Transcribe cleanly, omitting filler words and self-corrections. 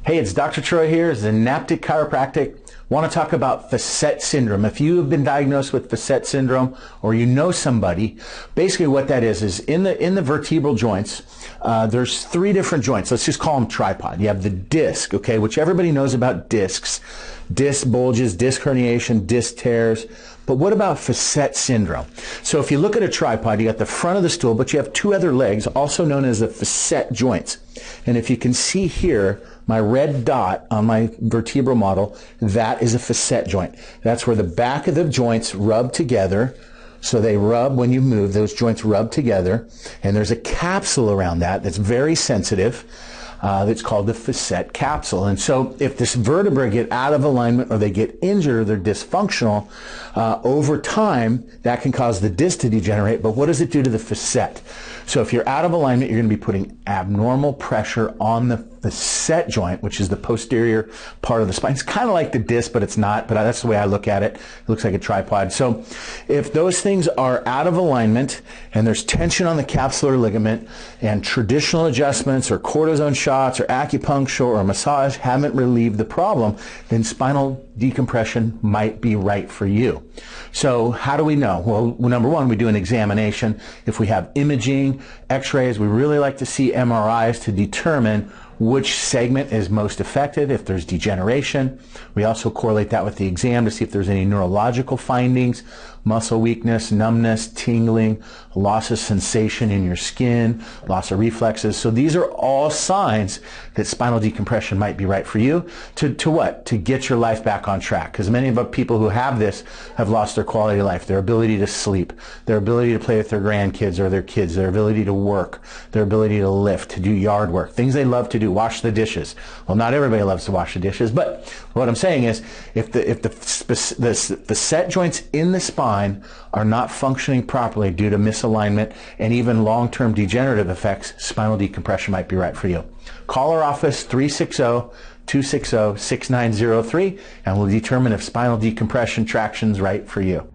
Hey, it's Dr. Troy here, Synaptic Chiropractic. Want to talk about Facet Syndrome. If you have been diagnosed with Facet Syndrome or you know somebody, basically what that is in the vertebral joints, there's three different joints. Let's just call them tripod. You have the disc, okay, which everybody knows about discs. Disc bulges, disc herniation, disc tears. But what about Facet Syndrome? So if you look at a tripod, you got the front of the stool, but you have two other legs, also known as the facet joints. And if you can see here, my red dot on my vertebral model, that is a facet joint. That's where the back of the joints rub together. So they rub when you move, those joints rub together. And there's a capsule around that that's very sensitive. That's called the facet capsule. And so if this vertebra get out of alignment or they get injured or they're dysfunctional, over time, that can cause the disc to degenerate. But what does it do to the facet? So if you're out of alignment, you're going to be putting abnormal pressure on the facet joint, which is the posterior part of the spine. It's kind of like the disc, but it's not. But that's the way I look at it. It looks like a tripod. So if those things are out of alignment and there's tension on the capsular ligament and traditional adjustments or cortisone shots or acupuncture or massage haven't relieved the problem, then spinal decompression might be right for you. So how do we know? Well, number one, we do an examination. If we have imaging, x-rays, we really like to see MRIs to determine which segment is most affected, if there's degeneration. We also correlate that with the exam to see if there's any neurological findings, muscle weakness, numbness, tingling, loss of sensation in your skin, loss of reflexes. So these are all signs that spinal decompression might be right for you to what? To get your life back on track. Because many of the people who have this have lost their quality of life, their ability to sleep, their ability to play with their grandkids or their kids, their ability to work, their ability to lift, to do yard work, things they love to do, wash the dishes. Well, not everybody loves to wash the dishes, but what I'm saying is if the facet joints in the spine are not functioning properly due to misalignment and even long-term degenerative effects, spinal decompression might be right for you. Call our office 360-260-6903 and we'll determine if spinal decompression traction is right for you.